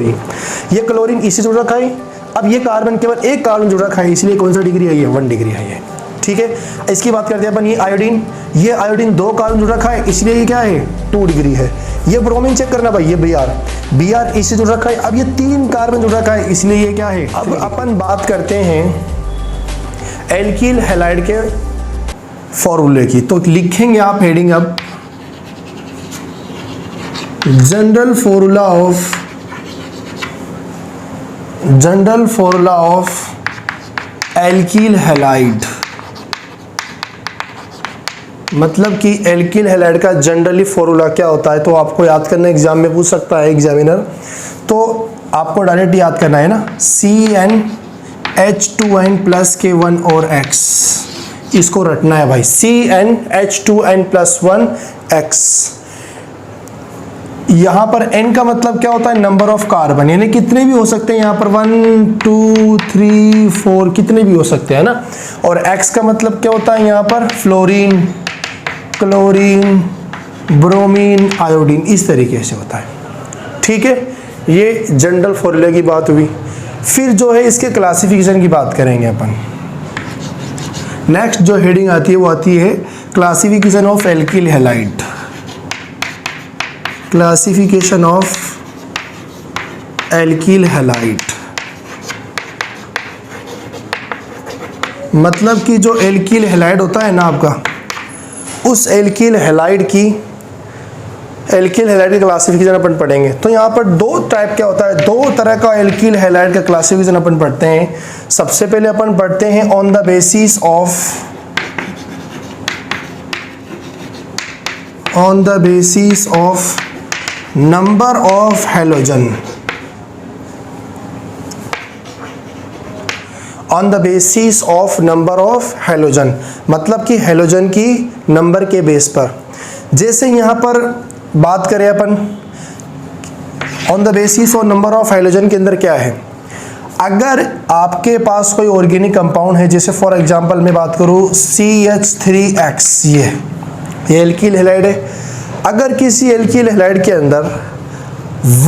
ये क्लोरीन इसी जुड़ रखा है। अब ये कार्बन केवल एक कार्बन जुड़ रखा है, इसलिए कौन सा डिग्री है ये 1 डिग्री है ये, ठीक है। इसकी बात करते हैं अपन, ये आयोडीन 2 कार्बन जुड़ रखा है, इसलिए ये क्या है 2 डिग्री है। ये ब्रोमीन चेक करना भाई, ये Br इससे जुड़ रखा है। अब ये 3 कार्बन जुड़ रखा है, इसलिए ये क्या है। अब अपन बात करते हैं एल्किल हैलाइड के फॉर्मूले की, तो लिखेंगे आप हेडिंग अब general formula of alkyl halide, मतलब कि एल्किल हैलाइड का जनरली फॉर्मूला क्या होता है। तो आपको याद करना, एग्जाम में पूछ सकता है एग्जामिनर, तो आपको डायरेक्ट याद करना है ना, CnH2n + K1 और X, इसको रटना है भाई, CnH2n + 1X। यहाँ पर n का मतलब क्या होता है, नंबर ऑफ कार्बन, यानी कितने भी हो सकते हैं यहाँ पर 1 2 3 4 कितने भी हो सकते हैं ना। और x का मतलब क्या होता है यहाँ पर, फ्लोरीन, क्लोरीन, ब्रोमीन, आयोडीन, इस तरीके से होता है, ठीक है। ये जनरल फॉर्मूले की बात हुई। फिर जो है इसके क्लासिफिकेशन की बात करेंगे अपन। नेक्स्ट जो हेडिंग आती है वो आती है classification of alkyl halide. Classification of alkyl halide मतलब कि जो एल्किल हैलाइड होता है ना आपका, उस एल्किल हैलाइड की क्लासिफिकेशन अपन पढ़ेंगे। तो यहाँ पर 2 टाइप क्या होता है, 2 तरह का एल्किल हैलाइड का क्लासिफिकेशन अपन पढ़ते हैं। सबसे पहले अपन पढ़ते हैं on the basis of number of halogen, on the basis of number of halogen, मतलब कि हैलोजन की नंबर के बेस पर। जैसे यहाँ पर बात करें अपन on the basis of number of halogen के अंदर क्या है, अगर आपके पास कोई ऑर्गेनिक कंपाउंड है, जैसे फॉर एग्जांपल मैं बात करूँ CH3X, ये एल्किल हैलाइड है। अगर किसी एल्किल हैलाइड के अंदर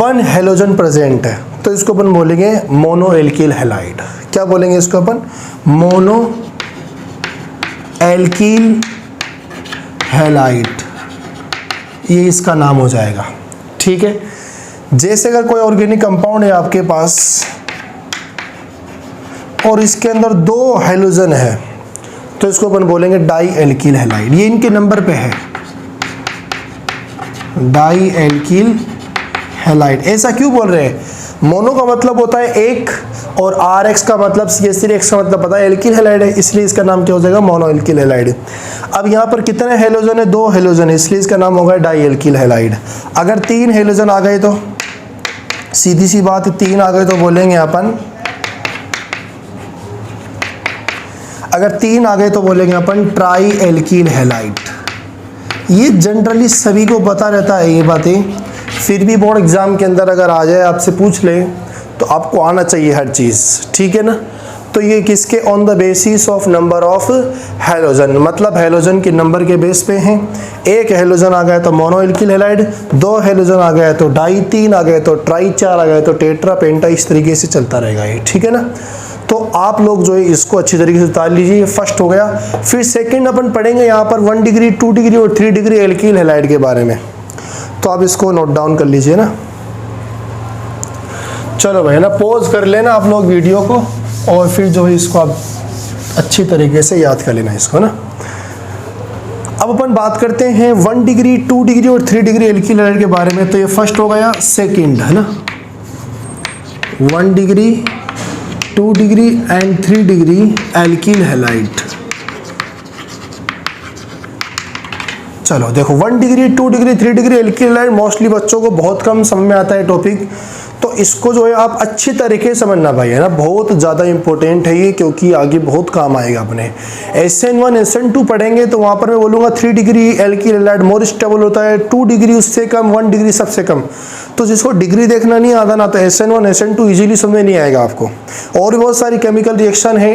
1 हैलोजन प्रेजेंट है तो इसको अपन बोलेंगे मोनो एल्किल हैलाइड। क्या बोलेंगे इसको अपन, मोनो एल्किल हैलाइड, ये इसका नाम हो जाएगा, ठीक है। जैसे अगर कोई ऑर्गेनिक कंपाउंड है आपके पास और इसके अंदर 2 हैलोजन है तो इसको अपन बोलेंगे डाई एल्किल हैलाइड। ये इनके नंबर पे है, डाई एल्किल हैलाइड। ऐसा क्यों बोल रहे हैं, मोनो का मतलब होता है एक और RX का मतलब CH3X का मतलब पता है एल्किल हैलाइड है, इसलिए इसका नाम क्या हो जाएगा, मोनो एल्किल हैलाइड। अब यहाँ पर कितने हैलोजन है, 2 हैलोजन है, इसलिए इसका नाम होगा डाई एल्किल हैलाइड। अगर 3 हैलोजन आ गए तो सीधी सी बात, 3 आ गए तो बोलेंगे अपन, अगर 3 आ गए तो बोलेंगे अपन ट्राई एल्किल हैलाइड। ये जनरली सभी को पता रहता है ये बातें, फिर भी बोर्ड एग्जाम के अंदर अगर आ जाए, आपसे पूछ ले, तो आपको आना चाहिए हर चीज़, ठीक है ना। तो ये किसके, on the basis of number of halogen, मतलब हैलोजन के नंबर के बेस पे हैं। 1 हैलोजन आ गया तो मोनो एल्किल हैलाइड, 2 हैलोजन आ गया तो डाई, 3 आ गए तो ट्राई, 4 आ गए तो टेट्रा, पेंटा, इस तरीके से चलता रहेगा ये, ठीक है ना। तो आप लोग जो है इसको अच्छी तरीके से उतार लीजिए, फर्स्ट हो गया। फिर सेकंड अपन पढ़ेंगे यहाँ पर 1 डिग्री, 2 डिग्री और 3 डिग्री एल्किल हैलाइड के बारे में, तो आप इसको नोट डाउन कर लीजिए ना। चलो भाई ना, पॉज कर लेना आप लोग वीडियो को और फिर जो है इसको आप अच्छी तरीके से याद कर लेना इसको ना। अब अपन बात करते हैं 1 डिग्री, 2 डिग्री और 3 डिग्री एल्किल हैलाइड के बारे में। तो ये फर्स्ट हो गया, सेकंड है ना, 1 degree, 2 degree and 3 degree alkyl halide. चलो देखो, 1 degree, 2 degree, 3 degree alkyl halide mostly बच्चों को बहुत कम समझ में आता है टॉपिक, तो इसको जो है आप अच्छी तरीके से समझना भाई, है ना। बहुत ज़्यादा इंपॉर्टेंट है ये, क्योंकि आगे बहुत काम आएगा अपने। SN1 SN2 पढ़ेंगे तो वहाँ पर मैं बोलूँगा 3 degree alkyl halide more stable होता है, 2 डिग्री उससे कम, 1 डिग्री सबसे कम। तो जिसको डिग्री देखना नहीं आता ना, तो SN1 SN2 ईजिली समझ नहीं आएगा आपको। और भी बहुत सारी केमिकल रिएक्शन है,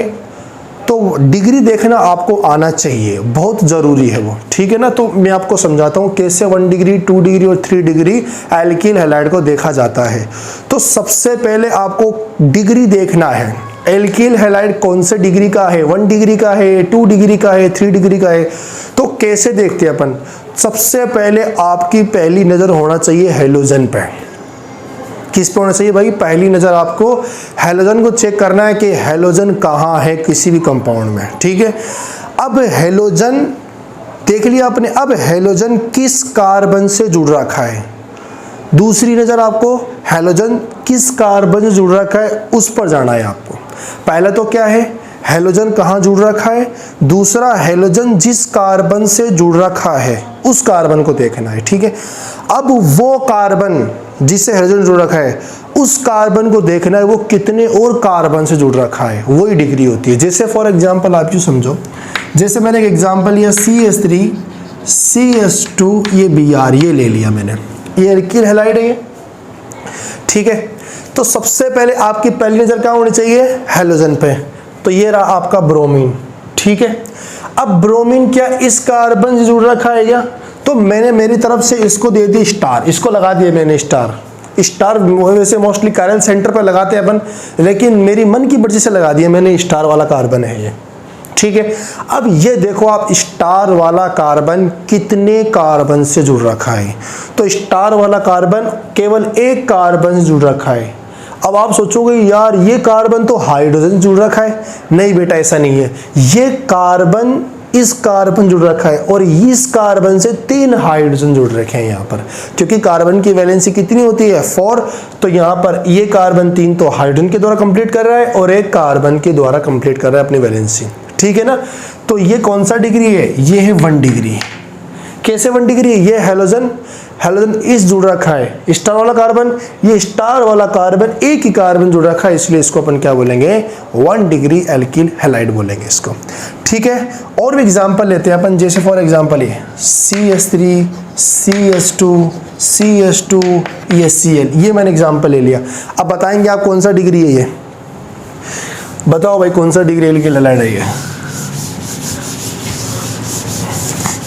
तो डिग्री देखना आपको आना चाहिए, बहुत ज़रूरी है वो, ठीक है ना। तो मैं आपको समझाता हूँ कैसे 1 डिग्री 2 डिग्री और 3 डिग्री एल्किल हैलाइड को देखा जाता है। तो सबसे पहले आपको डिग्री देखना है, एल्किल हैलाइड कौन से डिग्री का है, 1 डिग्री का है, 2 डिग्री का है, 3 डिग्री का है। तो कैसे देखते हैं अपन, सबसे पहले आपकी पहली नज़र होना चाहिए हैलोजन पे। किस पे होना चाहिए भाई, पहली नज़र आपको हैलोजन को चेक करना है कि हैलोजन कहाँ है किसी भी कंपाउंड में, ठीक है। अब हैलोजन देख लिया आपने, अब हैलोजन किस कार्बन से जुड़ रखा है, दूसरी नज़र आपको हैलोजन किस कार्बन से जुड़ रखा है उस पर जाना है आपको। पहला तो क्या है, हैलोजन कहाँ जुड़ रखा है, दूसरा हैलोजन जिस कार्बन से जुड़ रखा है उस कार्बन को देखना है, ठीक है। अब वो कार्बन जिससे हैलोजन जुड़ रखा है उस कार्बन को देखना है वो कितने और कार्बन से जुड़ रखा है, वही डिग्री होती है। जैसे फॉर एग्जांपल आप यूँ समझो, जैसे मैंने एक एग्जांपल लिया CH3 CH2 ये Br ये ले लिया मैंने, ये एल्किल हैलाइड है ये, ठीक है। तो सबसे पहले आपकी पहली नज़र कहाँ होनी चाहिए, हैलोजन पे। तो ये रहा आपका ब्रोमीन, ठीक है। अब ब्रोमीन क्या इस कार्बन से जुड़ रखा है क्या, तो मैंने मेरी तरफ से इसको दे दी स्टार, इसको लगा दिया मैंने स्टार वैसे मोस्टली कैरल सेंटर पर लगाते हैं अपन, लेकिन मेरी मन की मर्जी से लगा दिया मैंने, स्टार वाला कार्बन है ये, ठीक है। अब ये देखो आप स्टार वाला कार्बन कितने कार्बन से जुड़ रखा है, तो स्टार वाला कार्बन केवल एक कार्बन से जुड़ रखा है। अब आप सोचोगे यार ये कार्बन तो हाइड्रोजन से जुड़ रखा है, नहीं बेटा ऐसा नहीं है, ये कार्बन इस कार्बन जुड़ रखा है और इस कार्बन से 3 हाइड्रोजन जुड़ रखे हैं यहाँ पर, क्योंकि कार्बन की वैलेंसी कितनी होती है 4, तो यहाँ पर ये कार्बन 3 तो हाइड्रोजन के द्वारा कंप्लीट कर रहा है और एक कार्बन के द्वारा कंप्लीट कर रहा है अपनी वैलेंसी, ठीक है ना। तो ये कौन सा डिग्री है, ये है 1 डिग्री। कैसे 1 डिग्री, ये हैलोजन इस जुड़ रखा है, स्टार वाला कार्बन, ये स्टार वाला कार्बन एक ही कार्बन जुड़ रखा है, इसलिए इसको अपन क्या बोलेंगे 1 डिग्री एल्किल हैलाइड बोलेंगे इसको, ठीक है। और भी एग्जांपल लेते हैं अपन, जैसे फॉर एग्जांपल ये CH3 CH2 CH2 ये Cl, ये मैंने एग्जांपल ले लिया। अब बताएंगे आप कौन सा डिग्री है, ये बताओ भाई कौन सा डिग्री एल्किल हैलाइड है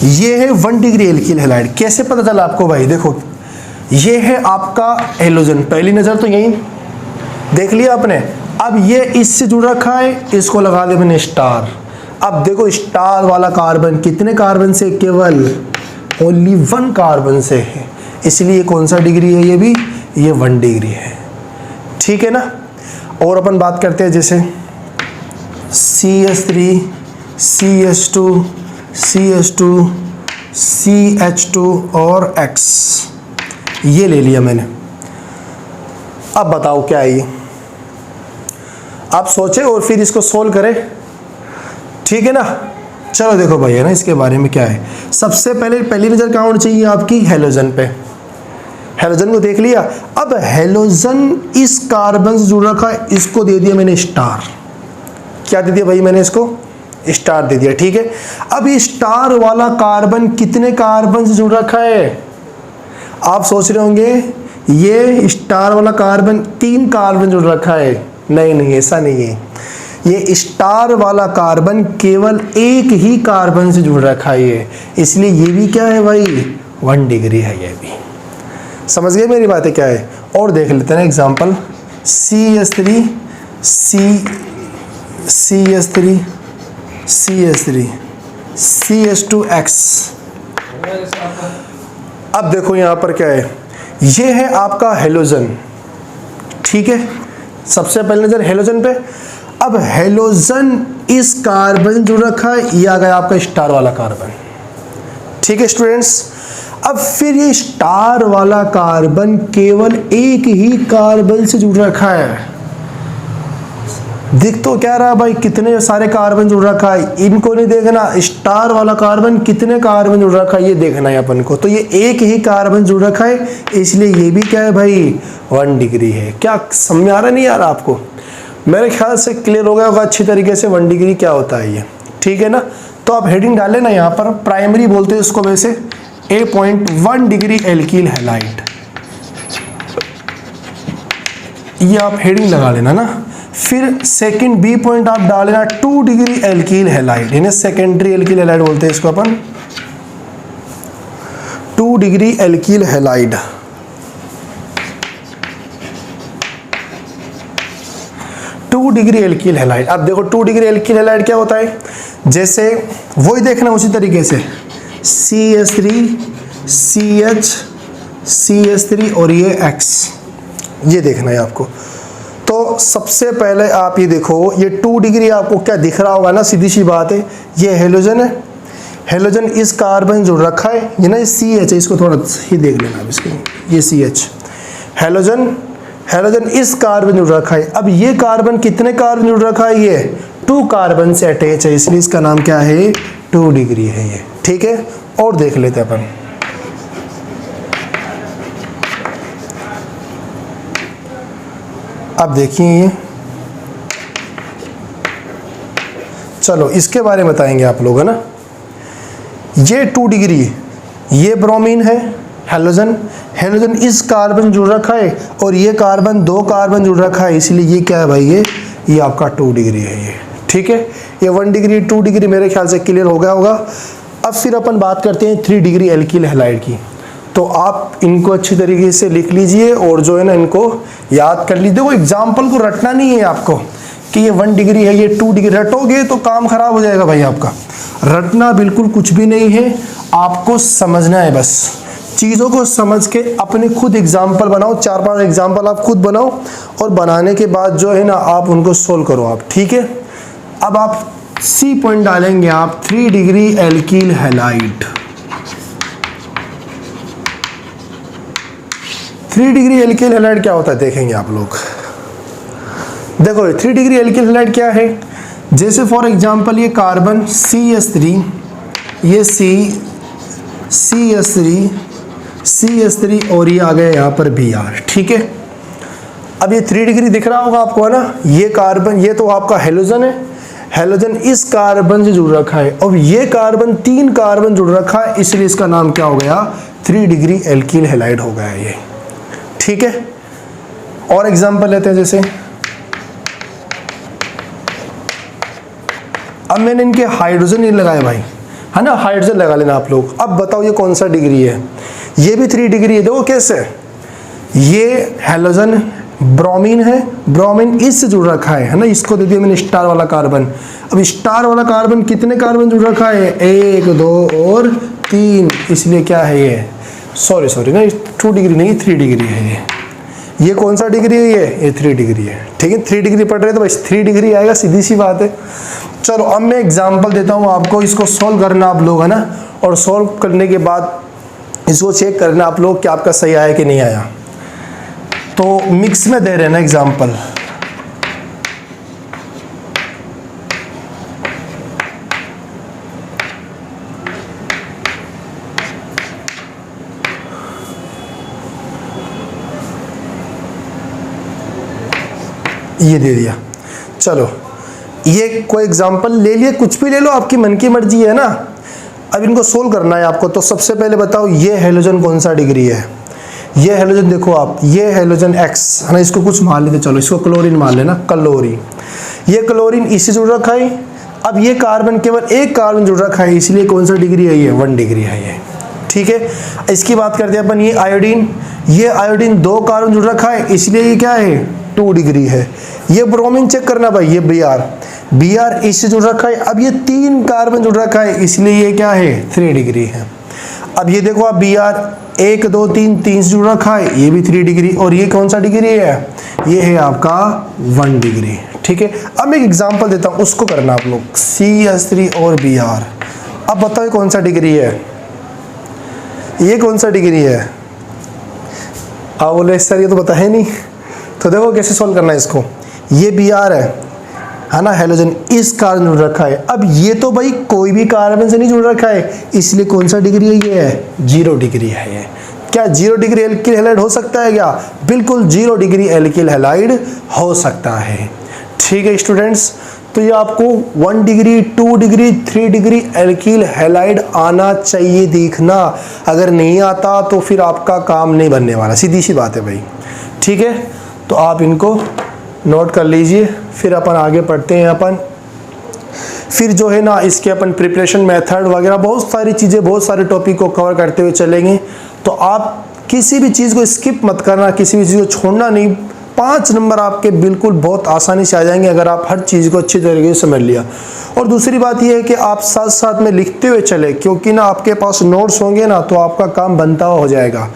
ये है 1 डिग्री एल्किल हैलाइड। कैसे पता चला आपको भाई, देखो ये है आपका हैलोजन, पहली नज़र तो यही देख लिया आपने। अब ये इससे जुड़ रखा है, इसको लगा दिया मैंने स्टार। अब देखो स्टार वाला कार्बन कितने कार्बन से, केवल ओनली 1 कार्बन से है, इसलिए कौन सा डिग्री है ये भी, ये 1 डिग्री है, ठीक है ना। और अपन बात करते हैं जैसे CH3 CH2 CH2 CH2 और X ये ले लिया मैंने। अब बताओ क्या है ये, आप सोचे और फिर इसको सोल्व करें, ठीक है ना। चलो देखो भाई है ना इसके बारे में क्या है। सबसे पहले पहली नज़र कहाँ होनी चाहिए आपकी, हैलोजन पे। हैलोजन को देख लिया, अब हैलोजन इस कार्बन से जुड़ रखा है, इसको दे दिया मैंने स्टार। क्या दे दिया भाई मैंने इसको, स्टार दे दिया, ठीक है। अब ये स्टार वाला कार्बन कितने कार्बन से जुड़ रखा है, आप सोच रहे होंगे ये स्टार वाला कार्बन 3 कार्बन जुड़ रखा है, नहीं ऐसा नहीं है। ये स्टार वाला कार्बन केवल एक ही कार्बन से जुड़ रखा है ये, इसलिए ये भी क्या है भाई 1 डिग्री है ये भी। समझ गए मेरी बातें क्या है। और देख लेते हैं एग्जांपल CH3 CH3 CH2X। अब देखो यहाँ पर क्या है, ये है आपका हैलोजन, ठीक है। सबसे पहले नजर हैलोजन पे। अब हैलोजन इस कार्बन जुड़ रखा है, ये आ गया आपका स्टार वाला कार्बन, ठीक है स्टूडेंट्स। अब फिर ये स्टार वाला कार्बन केवल एक ही कार्बन से जुड़ रखा है, दिख तो क्या रहा भाई कितने सारे कार्बन जुड़ रखा है, इनको नहीं देखना, स्टार वाला कार्बन कितने कार्बन जुड़ रखा है ये देखना है अपन को। तो ये एक ही कार्बन जुड़ रखा है, इसलिए ये भी क्या है भाई 1 डिग्री है। क्या समझ आ रहा नहीं आ रहा आपको, मेरे ख्याल से क्लियर हो गया होगा अच्छी तरीके से 1 डिग्री क्या होता है ये, ठीक है ना। तो आप हेडिंग डालें ना यहाँ पर, प्राइमरी बोलते हैं इसको वैसे, 1 डिग्री एल्किल हैलाइड, ये आप हेडिंग लगा लेना ना। फिर सेकंड बी पॉइंट आप डाल लेना 2 डिग्री एल्कील हैलाइड, यानी सेकेंडरी एल्कील हैलाइड बोलते हैं इसको अपन, 2 degree alkyl halide. Two degree alkyl halide. अब देखो 2 डिग्री एल्कील हैलाइड क्या होता है, जैसे वही देखना उसी तरीके से CH3 CH CH3 और ये X, ये देखना है आपको। तो सबसे पहले आप ये देखो, ये 2 डिग्री आपको क्या दिख रहा होगा ना, सीधी सी बात है, ये हेलोजन है, हेलोजन इस कार्बन जुड़ रखा है, ये ना CH है, इसको थोड़ा ही देख लेना आप इसको, ये CH हेलोजन, हेलोजन इस कार्बन जुड़ रखा है। अब ये कार्बन कितने कार्बन जुड़ रखा है, ये 2 कार्बन से अटैच है, इसलिए इसका नाम क्या है, 2 डिग्री है ये, ठीक है। और देख लेते हैं अपन, अब देखिए ये, चलो इसके बारे में बताएंगे आप लोग, है ना। ये 2 डिग्री, ये ब्रोमीन है, हेलोजन, हेलोजन इस कार्बन जुड़ रखा है, और ये कार्बन 2 कार्बन जुड़ रखा है, इसलिए ये क्या है भाई, ये आपका 2 डिग्री है ये, ठीक है। ये 1 डिग्री 2 डिग्री मेरे ख्याल से क्लियर हो गया होगा। अब फिर अपन बात करते हैं 3 डिग्री एल्कील हैलाइड की। तो आप इनको अच्छी तरीके से लिख लीजिए और जो है ना इनको याद कर लीजिए। देखो एग्जाम्पल को रटना नहीं है आपको कि ये 1 डिग्री है, ये 2 डिग्री, रटोगे तो काम खराब हो जाएगा भाई आपका। रटना बिल्कुल कुछ भी नहीं है, आपको समझना है बस। चीज़ों को समझ के अपने खुद एग्जाम्पल बनाओ, 4-5 एग्जाम्पल आप खुद बनाओ, और बनाने के बाद जो है ना आप उनको सोल्व करो आप, ठीक है। अब आप सी पॉइंट डालेंगे आप 3 degree alkyl halide. 3 degree alkyl halide क्या होता है देखेंगे आप लोग। देखो 3 डिग्री एल्कील हैलाइड क्या है, जैसे फॉर एग्जांपल ये कार्बन CH3, ये CH3 और ये आ गया यहाँ पर Br, ठीक है। अब ये 3 डिग्री दिख रहा होगा आपको, है ना। ये कार्बन, ये तो आपका हेलोजन है, हेलोजन इस कार्बन से जुड़ रखा है, और ये कार्बन 3 कार्बन जुड़ रखा है, इसलिए इसका नाम क्या हो गया, 3 डिग्री एल्कील हैलाइड हो गया ये, ठीक है। और एग्जांपल लेते हैं, जैसे अब मैंने इनके हाइड्रोजन नहीं लगाए भाई, है ना, हाइड्रोजन लगा लेना आप लोग। अब बताओ ये कौन सा डिग्री है, ये भी 3 डिग्री है। देखो कैसे, ये हेलोजन ब्रोमीन है, ब्रोमीन इससे जुड़ रखा है ना, इसको दे दिया मैंने स्टार वाला कार्बन। अब स्टार वाला कार्बन कितने कार्बन जुड़ रखा है, 1 2 और 3, इसलिए क्या है ये, सॉरी ना, 2 डिग्री नहीं 3 डिग्री है ये कौन सा डिग्री है, ये 3 डिग्री है, ठीक है। 3 डिग्री पढ़ रहे तो बस 3 डिग्री आएगा, सीधी सी बात है। चलो अब मैं एग्जांपल देता हूँ आपको, इसको सॉल्व करना आप लोग, है ना, और सॉल्व करने के बाद इसको चेक करना आप लोग कि आपका सही आया कि नहीं आया। तो मिक्स में दे रहे हैं ना एग्जांपल, ये दे दिया। चलो ये कोई एग्जांपल ले लिए, कुछ भी ले लो, आपकी मन की मर्जी है ना। अब इनको सोल्व करना है आपको। तो सबसे पहले बताओ ये हेलोजन कौन सा डिग्री है, ये हेलोजन देखो आप, ये हेलोजन X है ना, इसको कुछ मान लेते, चलो इसको क्लोरीन मान लेना, क्लोरीन। ये क्लोरीन इससे जुड़ रखा है। अब ये कार्बन केवल 1 कार्बन जुड़ रखा है, इसलिए कौन सा डिग्री है, ये 1 डिग्री है ये, ठीक है। इसकी बात करते हैं अपन, ये आयोडीन, ये आयोडीन 2 कार्बन जुड़ रखा है, इसलिए ये क्या है, 2 डिग्री है। ये ब्रोमीन चेक करना भाई, ये Br इससे जुड़ रखा है। अब ये 3 कार्बन जुड़ रखा है, इसलिए ये क्या है, 3 डिग्री है। अब ये देखो आप Br 1 2 3 से जुड़ रखा है, ये भी 3 डिग्री, और ये कौन सा डिग्री है, ये है आपका 1 डिग्री, ठीक है। अब मैं एक एग्जांपल देता हूँ, उसको करना आप लोग, CH3 और Br। अब बताओ कौन सा डिग्री है, ये कौन सा डिग्री है। आप बोले सर ये तो पता है नहीं, तो देखो कैसे सॉल्व करना है इसको। ये Br है ना, हेलोजन इस कार्बन जुड़ रखा है। अब ये तो भाई कोई भी कार्बन से नहीं जुड़ रखा है, इसलिए कौन सा डिग्री है, ये है 0 डिग्री है ये। क्या 0 डिग्री एल्किल हैलाइड हो सकता है क्या, बिल्कुल 0 डिग्री एल्किल हैलाइड हो सकता है, ठीक है स्टूडेंट्स। तो ये आपको 1 degree 2 degree 3 degree alkyl halide आना चाहिए देखना। अगर नहीं आता तो फिर आपका काम नहीं बनने वाला, सीधी सी बात है भाई, ठीक है। तो आप इनको नोट कर लीजिए, फिर अपन आगे पढ़ते हैं। अपन फिर जो है ना इसके अपन प्रिपरेशन मेथड वगैरह बहुत सारी चीज़ें, बहुत सारे टॉपिक को कवर करते हुए चलेंगे। तो आप किसी भी चीज़ को स्किप मत करना, किसी भी चीज़ को छोड़ना नहीं। 5 नंबर आपके बिल्कुल बहुत आसानी से आ जाएंगे अगर आप हर चीज़ को अच्छी तरीके से समझ लिया। और दूसरी बात यह है कि आप साथ साथ में लिखते हुए चले, क्योंकि ना आपके पास नोट्स होंगे ना तो आपका काम बनता हुआ हो जाएगा।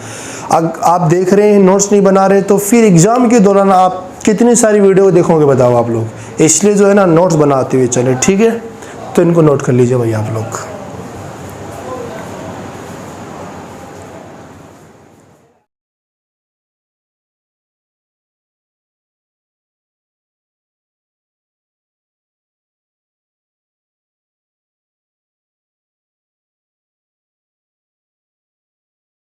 आप देख रहे हैं नोट्स नहीं बना रहे तो फिर एग्ज़ाम के दौरान आप कितनी सारी वीडियो देखोगे बताओ आप लोग। इसलिए जो है ना नोट्स बनाते हुए चले, ठीक है। तो इनको नोट कर लीजिए भाई आप लोग।